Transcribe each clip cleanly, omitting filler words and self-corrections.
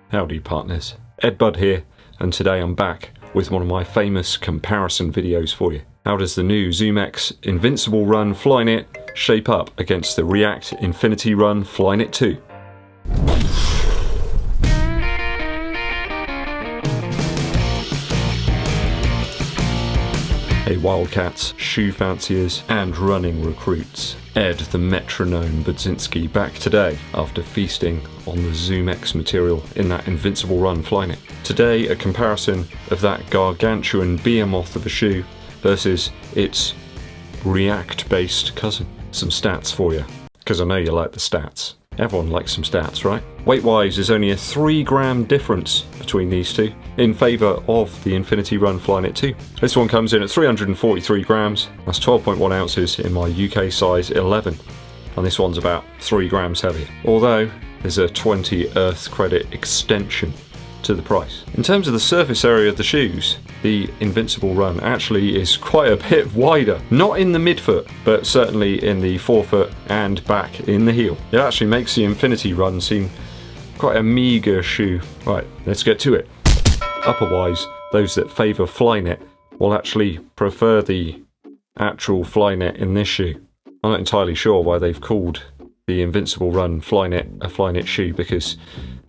Howdy partners, EDDBUD here, and today I'm back with one of my famous comparison videos for you. How does the new ZoomX Invincible Run Flyknit shape up against the React Infinity Run Flyknit 2? Hey Wildcats, shoe fanciers, and running recruits. Ed the metronome Budzinski back today after feasting on the ZoomX material in that Invincible Run Flyknit. Today a comparison of that gargantuan behemoth of a shoe versus its React-based cousin. Some stats for you, because I know you like the stats. Everyone likes some stats, right? Weight-wise, there's only a 3-gram difference between these two in favour of the Infinity Run Flyknit 2. This one comes in at 343 grams, that's 12.1 ounces in my UK size 11, and this one's about 3 grams heavier, although there's a 20 Earth credit extension to the price. In terms of the surface area of the shoes, the Invincible Run actually is quite a bit wider. Not in the midfoot, but certainly in the forefoot and back in the heel. It actually makes the Infinity Run seem quite a meagre shoe. Right, let's get to it. Upperwise, those that favour Flyknit will actually prefer the actual Flyknit in this shoe. I'm not entirely sure why they've called the Invincible Run Flyknit a Flyknit shoe, because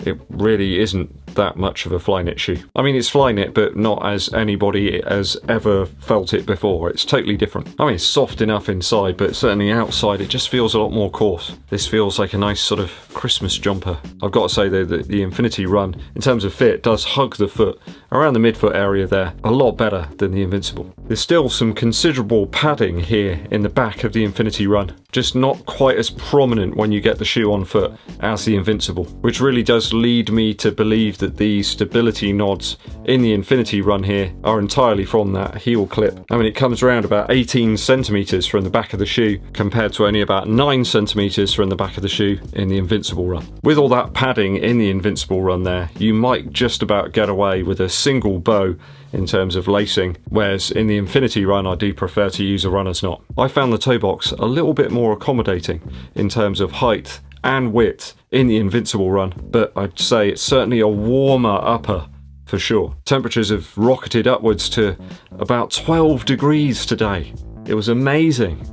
it really isn't that much of a Flyknit shoe. I mean, it's Flyknit, but not as anybody has ever felt it before. It's totally different. I mean, it's soft enough inside, but certainly outside it just feels a lot more coarse. This feels like a nice sort of Christmas jumper. I've got to say though that the Infinity Run, in terms of fit, does hug the foot around the midfoot area there a lot better than the Invincible. There's still some considerable padding here in the back of the Infinity Run, just not quite as prominent when you get the shoe on foot as the Invincible, which really does lead me to believe that the stability nods in the Infinity Run here are entirely from that heel clip. I mean, it comes around about 18 centimeters from the back of the shoe compared to only about 9 centimeters from the back of the shoe in the Invincible Run. With all that padding in the Invincible Run there, you might just about get away with a single bow in terms of lacing, whereas in the Infinity Run I do prefer to use a runner's knot. I found the toe box a little bit more accommodating in terms of height and width in the Invincible Run, but I'd say it's certainly a warmer upper for sure. Temperatures have rocketed upwards to about 12 degrees today. It was amazing.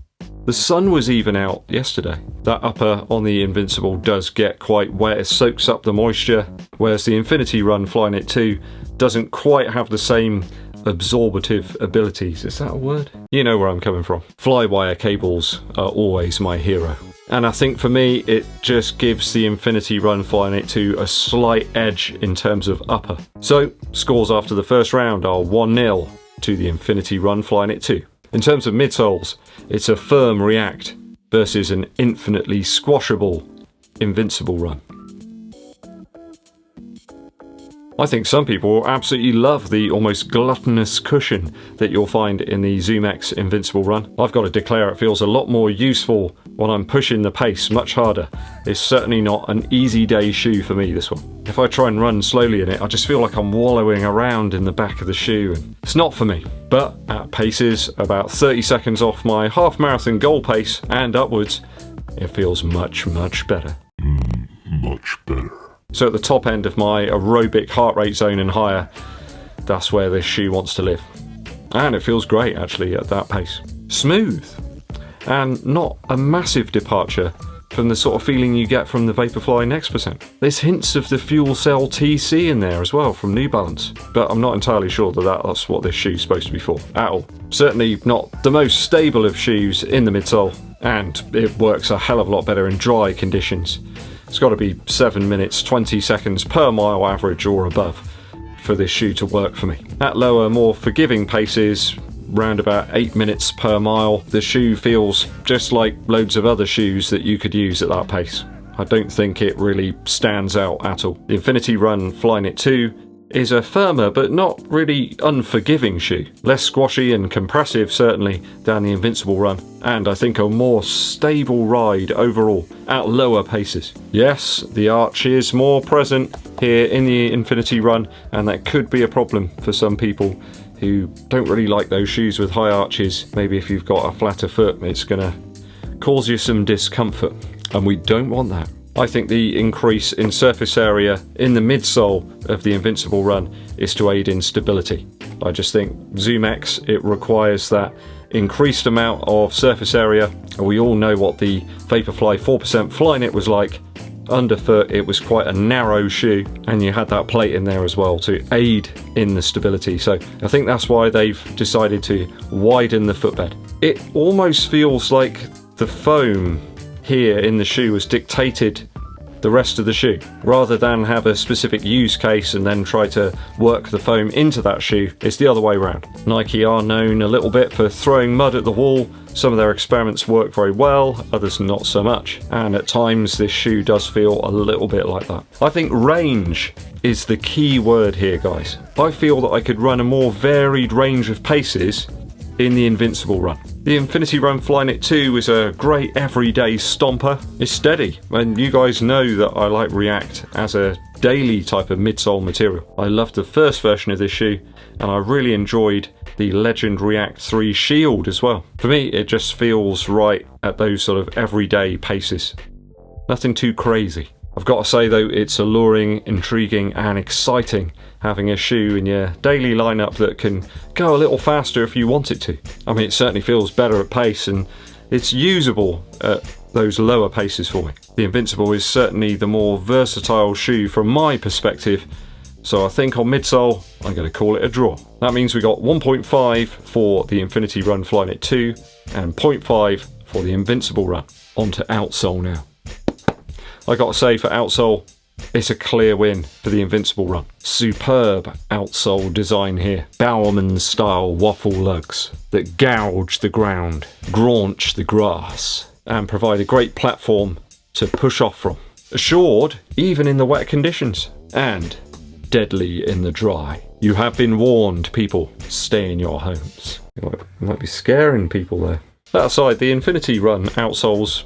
The sun was even out yesterday. That upper on the Invincible does get quite wet, it soaks up the moisture, whereas the Infinity Run Flyknit 2 doesn't quite have the same absorbative abilities. Is that a word? You know where I'm coming from. Flywire cables are always my hero. And I think for me, it just gives the Infinity Run Flyknit 2 a slight edge in terms of upper. So, scores after the first round are 1-0 to the Infinity Run Flyknit 2. In terms of midsoles, it's a firm React versus an infinitely squashable Invincible Run. I think some people will absolutely love the almost gluttonous cushion that you'll find in the ZoomX Invincible Run. I've got to declare it feels a lot more useful when I'm pushing the pace much harder. It's certainly not an easy day shoe for me, this one. If I try and run slowly in it, I just feel like I'm wallowing around in the back of the shoe, and it's not for me. But at paces about 30 seconds off my half marathon goal pace and upwards, it feels much, much better. Much better. So at the top end of my aerobic heart rate zone and higher, that's where this shoe wants to live. And it feels great actually at that pace. Smooth, and not a massive departure from the sort of feeling you get from the Vaporfly Next Percent. There's hints of the Fuel Cell TC in there as well from New Balance, but I'm not entirely sure that that's what this shoe's supposed to be for at all. Certainly not the most stable of shoes in the midsole, and it works a hell of a lot better in dry conditions. It's got to be 7 minutes 20 seconds per mile average or above for this shoe to work for me. At lower, more forgiving paces, round about 8 minutes per mile, the shoe feels just like loads of other shoes that you could use at that pace. I don't think it really stands out at all. The Infinity Run Flyknit 2 is a firmer but not really unforgiving shoe. Less squashy and compressive certainly than the Invincible Run, and I think a more stable ride overall at lower paces. Yes, the arch is more present here in the Infinity Run, and that could be a problem for some people who don't really like those shoes with high arches. Maybe if you've got a flatter foot, it's gonna cause you some discomfort, and we don't want that. I think the increase in surface area in the midsole of the Invincible Run is to aid in stability. I just think ZoomX, it requires that increased amount of surface area. We all know what the Vaporfly 4% Flyknit was like. Underfoot, it was quite a narrow shoe, and you had that plate in there as well to aid in the stability. So I think that's why they've decided to widen the footbed. It almost feels like the foam here in the shoe has dictated the rest of the shoe, rather than have a specific use case and then try to work the foam into that shoe. It's the other way around. Nike are known a little bit for throwing mud at the wall. Some of their experiments work very well, others not so much, and at times this shoe does feel a little bit like that. I think range is the key word here, guys. I feel that I could run a more varied range of paces in the Invincible Run. The Infinity Run Flyknit 2 is a great everyday stomper. It's steady, and you guys know that I like React as a daily type of midsole material. I loved the first version of this shoe, and I really enjoyed the Legend React 3 Shield as well. For me, it just feels right at those sort of everyday paces. Nothing too crazy. I've got to say though, it's alluring, intriguing and exciting having a shoe in your daily lineup that can go a little faster if you want it to. I mean, it certainly feels better at pace, and it's usable at those lower paces for me. The Invincible is certainly the more versatile shoe from my perspective, so I think on midsole, I'm going to call it a draw. That means we got 1.5 for the Infinity Run Flyknit 2 and 0.5 for the Invincible Run. On to Outsole now. I got to say, for Outsole, it's a clear win for the Invincible Run. Superb outsole design here. Bowerman style waffle lugs that gouge the ground, graunch the grass, and provide a great platform to push off from. Assured even in the wet conditions, and deadly in the dry. You have been warned, people. Stay in your homes. You might be scaring people there. That aside, the Infinity Run outsoles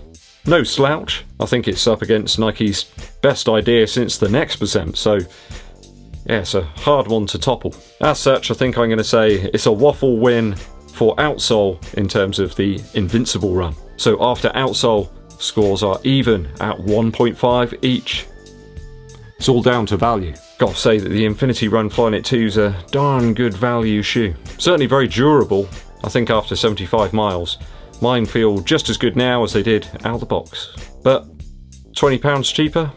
no slouch. I think it's up against Nike's best idea since the Next Percent, so yeah, it's a hard one to topple. As such, I think I'm going to say it's a waffle win for Outsole in terms of the Invincible Run. So after Outsole, scores are even at 1.5 each. It's all down to value. Got to say that the Infinity Run Flyknit 2 is a darn good value shoe. Certainly very durable. I think after 75 miles, mine feel just as good now as they did out the box. But £20 cheaper?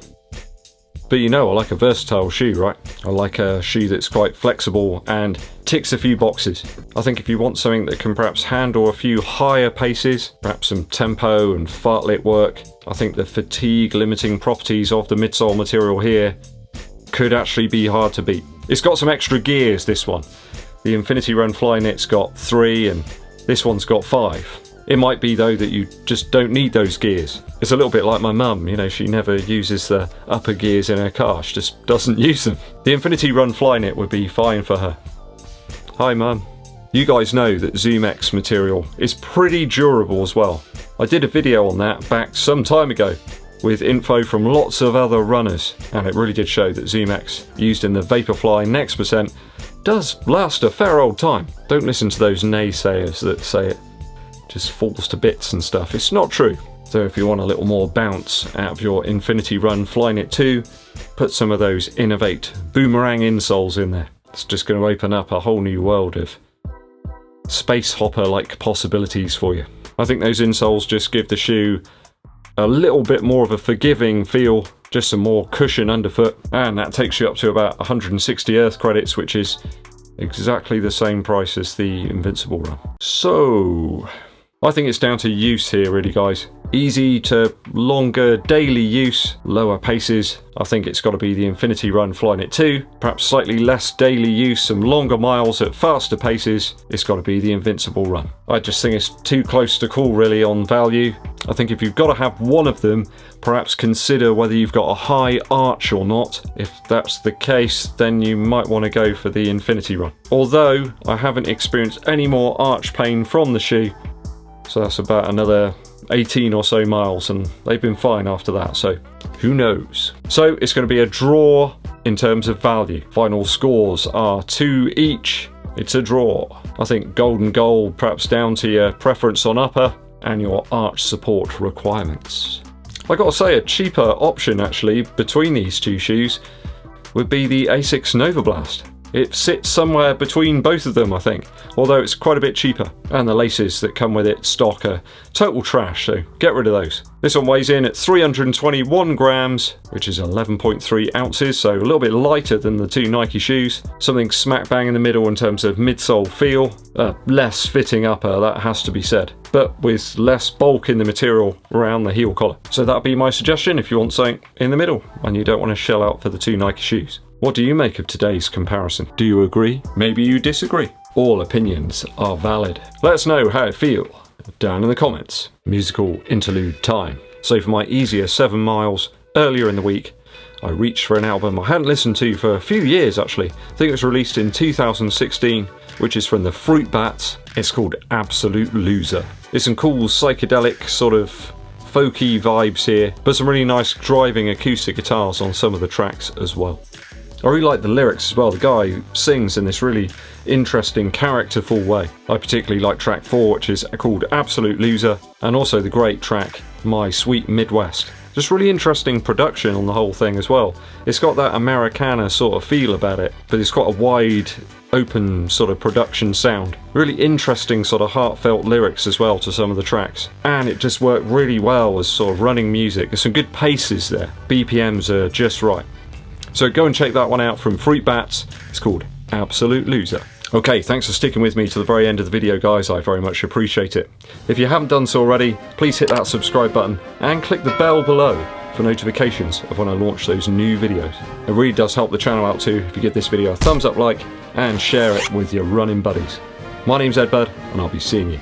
But you know, I like a versatile shoe, right? I like a shoe that's quite flexible and ticks a few boxes. I think if you want something that can perhaps handle a few higher paces, perhaps some tempo and fartlet work, I think the fatigue limiting properties of the midsole material here could actually be hard to beat. It's got some extra gears, this one. The Infinity Run Flyknit's got 3 and this one's got 5. It might be though that you just don't need those gears. It's a little bit like my mum, you know, she never uses the upper gears in her car, she just doesn't use them. The Infinity Run Flyknit would be fine for her. Hi mum. You guys know that ZoomX material is pretty durable as well. I did a video on that back some time ago with info from lots of other runners, and it really did show that ZoomX used in the Vaporfly Next Percent does last a fair old time. Don't listen to those naysayers that say it just falls to bits and stuff. It's not true. So if you want a little more bounce out of your Infinity Run Flyknit 2, put some of those Innovate boomerang insoles in there. It's just going to open up a whole new world of space hopper like possibilities for you. I think those insoles just give the shoe a little bit more of a forgiving feel, just some more cushion underfoot, and that takes you up to about 160 Earth credits, which is exactly the same price as the Invincible Run. So I think it's down to use here really, guys. Easy to longer daily use, lower paces. I think it's got to be the Infinity Run Flyknit 2. Perhaps slightly less daily use, some longer miles at faster paces. It's got to be the Invincible Run. I just think it's too close to call really on value. I think if you've got to have one of them, perhaps consider whether you've got a high arch or not. If that's the case, then you might want to go for the Infinity Run. Although I haven't experienced any more arch pain from the shoe, so that's about another 18 or so miles, and they've been fine after that, so who knows. So it's going to be a draw in terms of value. Final scores are 2 each. It's a draw. I think golden goal, perhaps down to your preference on upper and your arch support requirements. I gotta say, a cheaper option actually between these two shoes would be the Asics Nova Blast. It sits somewhere between both of them, I think, although it's quite a bit cheaper. And the laces that come with it stock are total trash, so get rid of those. This one weighs in at 321 grams, which is 11.3 ounces, so a little bit lighter than the two Nike shoes. Something smack bang in the middle in terms of midsole feel. Less fitting upper, that has to be said, but with less bulk in the material around the heel collar. So that'd be my suggestion if you want something in the middle and you don't want to shell out for the two Nike shoes. What do you make of today's comparison? Do you agree? Maybe you disagree. All opinions are valid. Let us know how you feel down in the comments. Musical interlude time. So for my easier 7 miles earlier in the week, I reached for an album I hadn't listened to for a few years actually. I think it was released in 2016, which is from the Fruit Bats. It's called Absolute Loser. There's some cool psychedelic sort of folky vibes here, but some really nice driving acoustic guitars on some of the tracks as well. I really like the lyrics as well. The guy sings in this really interesting, characterful way. I particularly like track 4, which is called Absolute Loser, and also the great track My Sweet Midwest. Just really interesting production on the whole thing as well. It's got that Americana sort of feel about it, but it's got a wide, open sort of production sound. Really interesting sort of heartfelt lyrics as well to some of the tracks. And it just worked really well as sort of running music. There's some good paces there. BPMs are just right. So go and check that one out from Fruit Bats. It's called Absolute Loser. Okay, thanks for sticking with me to the very end of the video, guys. I very much appreciate it. If you haven't done so already, please hit that subscribe button and click the bell below for notifications of when I launch those new videos. It really does help the channel out too if you give this video a thumbs up like and share it with your running buddies. My name's EDDBUD and I'll be seeing you